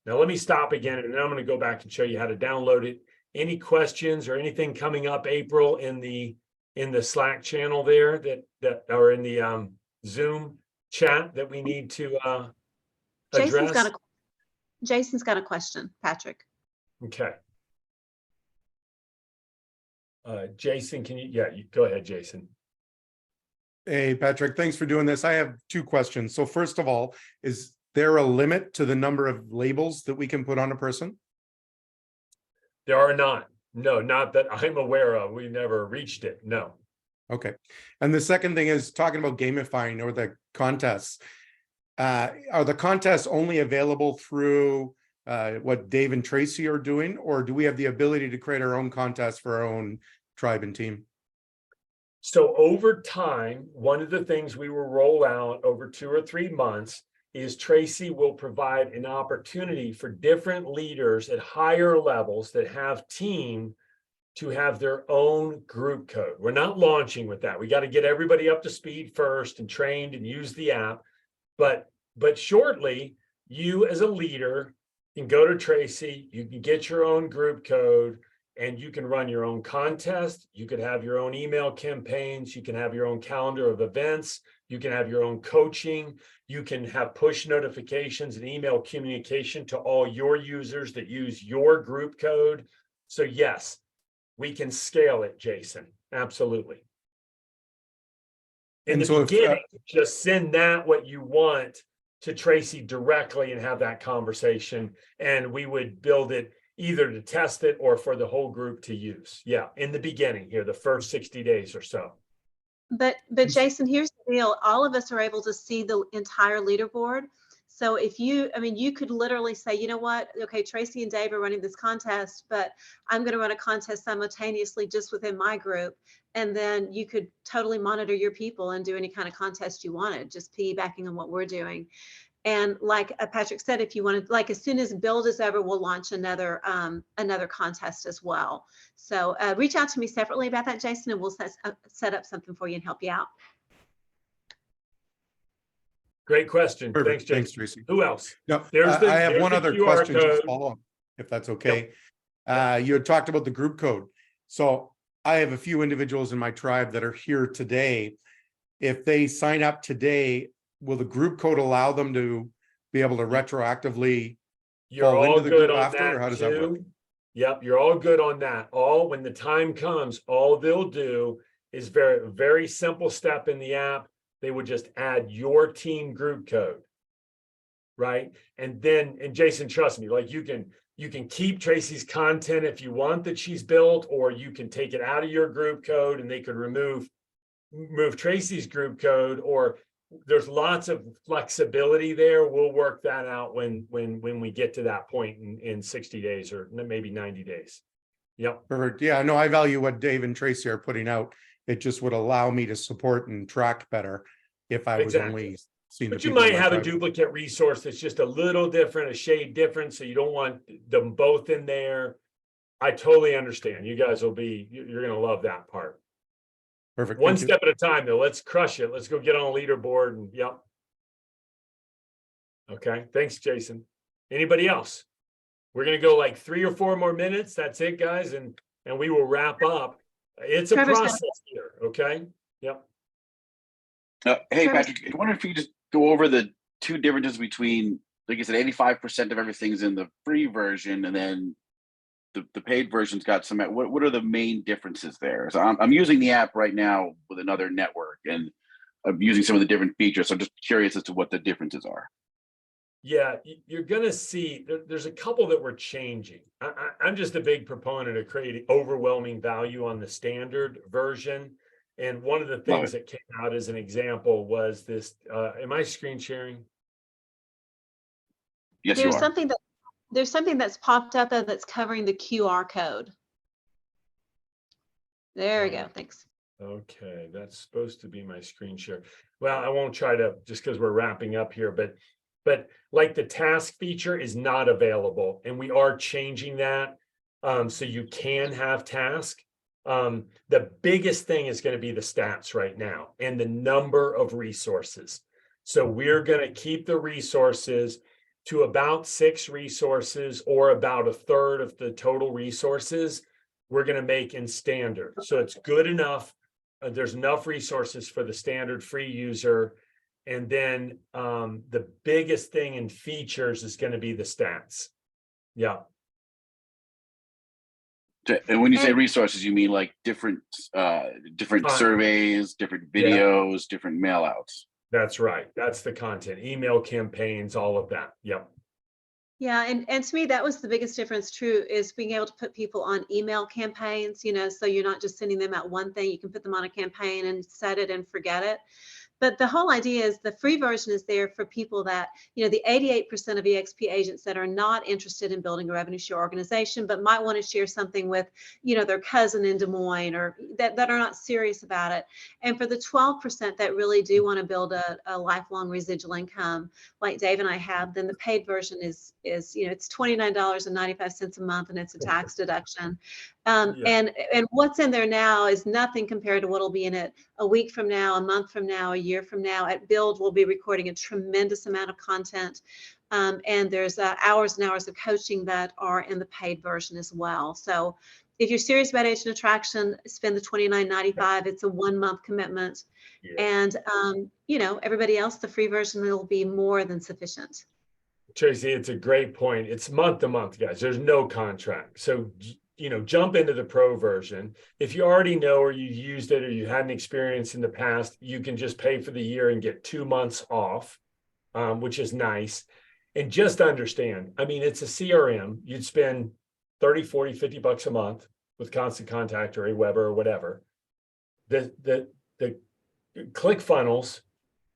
Now, let me stop again, and then I'm going to go back and show you how to download it. Any questions or anything coming up, April, in the Slack channel there that are in the Zoom chat that we need to Jason's address? got a question, Patrick. Okay. Jason, you go ahead, Jason. Hey, Patrick, thanks for doing this. I have two questions. So first of all, is there a limit to the number of labels that we can put on a person? There are not. No, not that I'm aware of. We never reached it. No. Okay. And the second thing is talking about gamifying or the contests. Are the contests only available through what Dave and Traci are doing, or do we have the ability to create our own contests for our own tribe and team? So over time, one of the things we will roll out over 2 or 3 months is Traci will provide an opportunity for different leaders at higher levels that have team to have their own group code. We're not launching with that. We got to get everybody up to speed first and trained and use the app. But shortly, you as a leader can go to Traci, you can get your own group code, and you can run your own contest. You could have your own email campaigns. You can have your own calendar of events. You can have your own coaching. You can have push notifications and email communication to all your users that use your group code. So yes, we can scale it, Jason. Absolutely. In the beginning, just send that what you want to Traci directly and have that conversation. And we would build it either to test it or for the whole group to use. Yeah, in the beginning here, the first 60 days or so. But Jason, here's the deal. All of us are able to see the entire leaderboard. So if you could literally say, you know what, okay, Traci and Dave are running this contest, but I'm going to run a contest simultaneously just within my group. And then you could totally monitor your people and do any kind of contest you wanted, just piggybacking on what we're doing. And like Patrick said, if you wanted, like as soon as build is over, we'll launch another contest as well. So reach out to me separately about that, Jason, and we'll set up something for you and help you out. Great question. Perfect. Thanks, Jason. Thanks, Traci. Who else? No, There's I have one other QR question, just code. follow up, if that's okay. You had talked about the group code. So I have a few individuals in my tribe that are here today. If they sign up today, will the group code allow them to be able to retroactively You're fall all into the good group on after, that or how does that work? too. Yep, you're all good on that. When the time comes, all they'll do is very, very simple step in the app. They would just add your team group code, right? And Jason, trust me, like you can keep Traci's content if you want that she's built, or you can take it out of your group code and they could remove Traci's group code, or there's lots of flexibility there. We'll work that out when we get to that point in 60 days or maybe 90 days. Yep. Perfect. Yeah, no, I value what Dave and Traci are putting out. It just would allow me to support and track better if I was only seeing the But you people in might my have a tribe. duplicate resource that's just a little different, a shade different, so you don't want them both in there. I totally understand. You guys you're going to love that part. Perfect. One step at a time, though. Let's crush it. Let's go get on a leaderboard and yep. Okay. Thanks, Jason. Anybody else? We're going to go like 3 or 4 more minutes. That's it, guys. And we will wrap up. It's a process here. Okay. Yep. Hey, Patrick, I wonder if you just go over the 2 differences between, like you said, 85% of everything's in the free version, and then the paid version's got some. What are the main differences there? So I'm using the app right now with another network, and I'm using some of the different features. So I'm just curious as to what the differences are. Yeah, you're going to see there's a couple that we're changing. I'm just a big proponent of creating overwhelming value on the standard version. And one of the things that came out as an example was this. Am I screen sharing? Yes, you are. There's something that's popped up that's covering the QR code. There we go. Thanks. Okay, that's supposed to be my screen share. Well, I won't try to, just because we're wrapping up here, but like the task feature is not available, and we are changing that so you can have task. The biggest thing is going to be the stats right now and the number of resources. So we're going to keep the resources to about 6 resources, or about 1/3 of the total resources we're going to make in standard. So it's good enough. There's enough resources for the standard free user. And then the biggest thing in features is going to be the stats. Yeah. And when you say And- resources, you mean like different surveys, different videos, different mail outs. That's right. That's the content, email campaigns, all of that. Yep. Yeah, and to me, that was the biggest difference, true, is being able to put people on email campaigns, so you're not just sending them out one thing, you can put them on a campaign and set it and forget it. But the whole idea is the free version is there for people that, the 88% of EXP agents that are not interested in building a revenue share organization, but might want to share something with, their cousin in Des Moines, or that are not serious about it. And for the 12% that really do want to build a lifelong residual income, like Dave and I have, then the paid version is it's $29.95 a month, and it's a tax deduction. And what's in there now is nothing compared to what'll be in it a week from now, a month from now, a year from now. At Build, we'll be recording a tremendous amount of content. And there's hours and hours of coaching that are in the paid version as well. So if you're serious about agent attraction, spend the $29.95. It's a 1-month commitment. Yeah. And, everybody else, the free version will be more than sufficient. Traci, it's a great point. It's month to month, guys. There's no contract. So, jump into the pro version. If you already know, or you used it, or you had an experience in the past, you can just pay for the year and get 2 months off, which is nice. And just understand, it's a CRM. You'd spend 30, 40, 50 bucks a month with Constant Contact or Aweber or whatever. The ClickFunnels,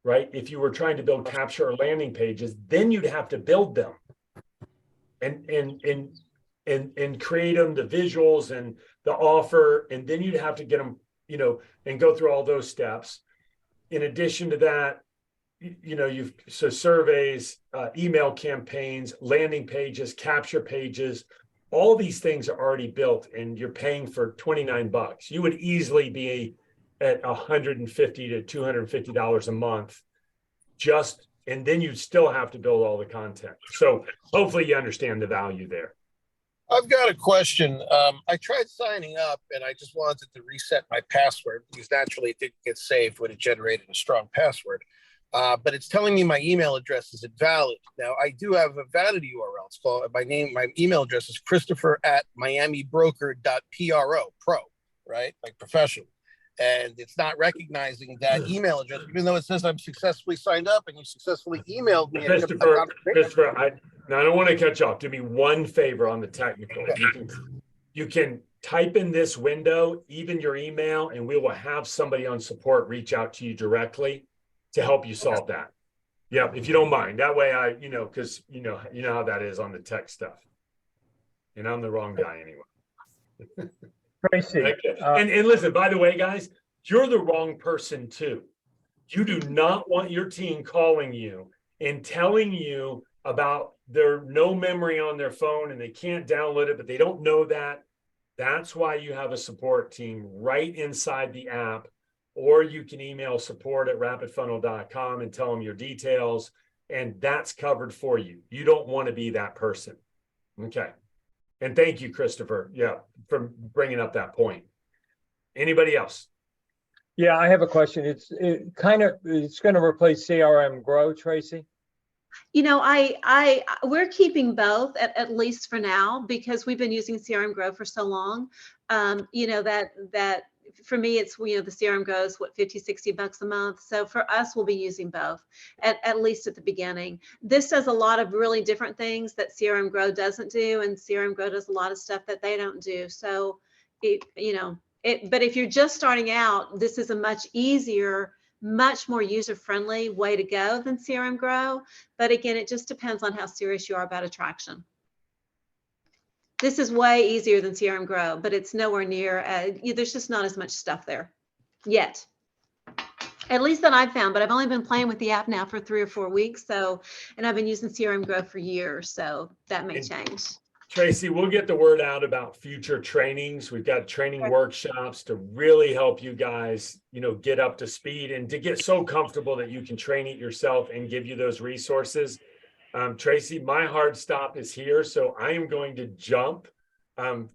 right? If you were trying to build capture or landing pages, then you'd have to build them and create them, the visuals and the offer, and then you'd have to get them, and go through all those steps. In addition to that, so surveys, email campaigns, landing pages, capture pages, all these things are already built, and you're paying for 29 bucks. You would easily be at $150 to $250 a month, and then you'd still have to build all the content. So hopefully you understand the value there. I've got a question. I tried signing up, and I just wanted to reset my password because naturally it didn't get saved when it generated a strong password. But it's telling me my email address is invalid. Now, I do have a valid URL. It's called, my email address is Christopher@miamibroker.pro, right? Like professional. And it's not recognizing that email address, even though it says I'm successfully signed up and you successfully emailed me. Christopher, now I don't want to cut you off. Do me one favor on the technical. You can type in this window, even your email, and we will have somebody on support reach out to you directly to help you solve that. Yeah, if you don't mind. That way because you know how that is on the tech stuff. And I'm the wrong guy anyway. Traci, and listen, by the way, guys, you're the wrong person too. You do not want your team calling you and telling you about their no memory on their phone and they can't download it, but they don't know that. That's why you have a support team right inside the app, or you can email support@rapidfunnel.com and tell them your details, and that's covered for you. You don't want to be that person. Okay. And thank you, Christopher, for bringing up that point. Anybody else? Yeah, I have a question. It's going to replace CRM Grow, Traci? We're keeping both at least for now, because we've been using CRM Grow for so long. That for me, it's, the CRM Grow is what, 50, 60 bucks a month. So for us, we'll be using both at least at the beginning. This does a lot of really different things that CRM Grow doesn't do. And CRM Grow does a lot of stuff that they don't do. So but if you're just starting out, this is a much easier, much more user-friendly way to go than CRM Grow. But again, it just depends on how serious you are about attraction. This is way easier than CRM Grow, but it's nowhere near, there's just not as much stuff there yet. At least that I've found, but I've only been playing with the app now for 3 or 4 weeks. And I've been using CRM Grow for years, so that may change. Traci, we'll get the word out about future trainings. We've got training workshops to really help you guys, get up to speed and to get so comfortable that you can train it yourself and give you those resources. Traci, my hard stop is here, so I am going to jump and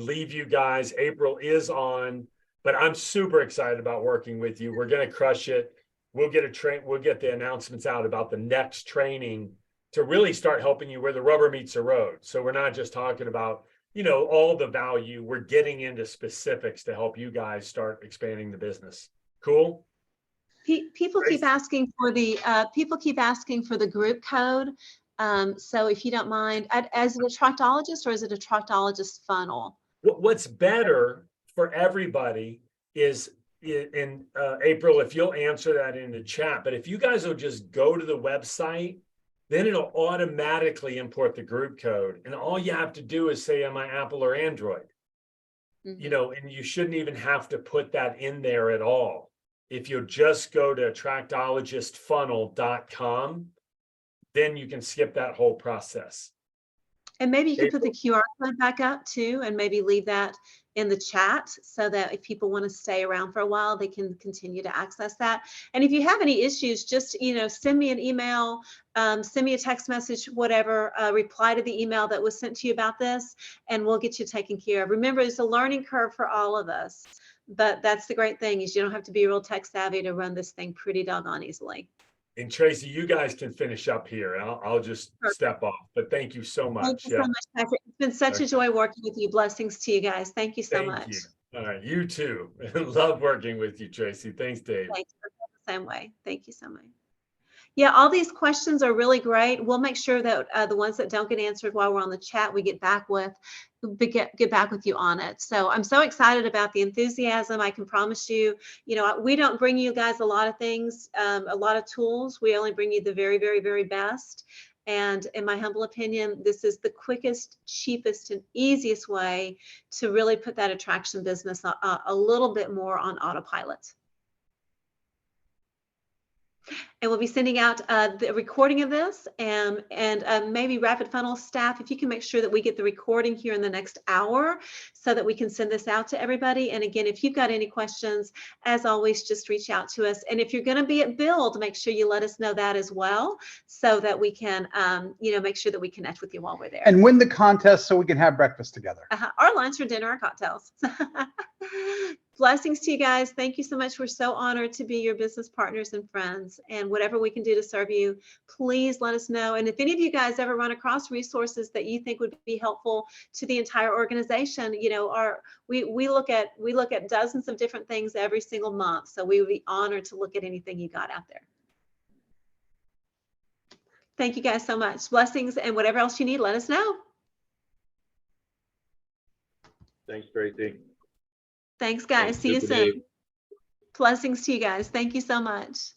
leave you guys. April is on, but I'm super excited about working with you. We're going to crush it. we'll get the announcements out about the next training to really start helping you where the rubber meets the road. So we're not just talking about, you know, all the value. We're getting into specifics to help you guys start expanding the business. Cool. People keep asking for the group code. So if you don't mind, as a tractologist, or is it a tractologist funnel? What's better for everybody is in April, if you'll answer that in the chat, but if you guys will just go to the website, then it'll automatically import the group code. And all you have to do is say, am I Apple or Android? Mm-hmm. You know, and you shouldn't even have to put that in there at all. If you just go to tractologistfunnel.com, then you can skip that whole process. And maybe you can put the QR code back up too, and maybe leave that in the chat so that if people want to stay around for a while, they can continue to access that. And if you have any issues, just, you know, send me an email, send me a text message, whatever, reply to the email that was sent to you about this, and we'll get you taken care of. Remember, it's a learning curve for all of us, but that's the great thing, is you don't have to be real tech savvy to run this thing pretty doggone easily. And Traci, you guys can finish up here. I'll just step off, but thank you so much. Thank you so much, Patrick. It's been such a joy working with you. Blessings to you guys. Thank you so much. Thank you. All right, you too. Love working with you, Traci. Thanks, Dave. Thanks. The same way. Thank you so much. Yeah, all these questions are really great. We'll make sure that the ones that don't get answered while we're on the chat, we get back with you on it. So I'm so excited about the enthusiasm. I can promise you, you know, we don't bring you guys a lot of things, a lot of tools. We only bring you the very, very, very best. And in my humble opinion, this is the quickest, cheapest, and easiest way to really put that attraction business a little bit more on autopilot. And we'll be sending out the recording of this, and maybe RapidFunnel staff, if you can make sure that we get the recording here in the next hour so that we can send this out to everybody. And again, if you've got any questions, as always, just reach out to us. And if you're going to be at Build, make sure you let us know that as well, so that we can, you know, make sure that we connect with you while we're there. And win the contest so we can have breakfast together. Or lunch or dinner or cocktails. Blessings to you guys. Thank you so much. We're so honored to be your business partners and friends. And whatever we can do to serve you, please let us know. And if any of you guys ever run across resources that you think would be helpful to the entire organization, you know, we look at dozens of different things every single month. So we would be honored to look at anything you got out there. Thank you guys so much. Blessings, and whatever else you need, let us know. Thanks, Traci. Thanks, guys. See you soon. Blessings to you guys. Thank you so much.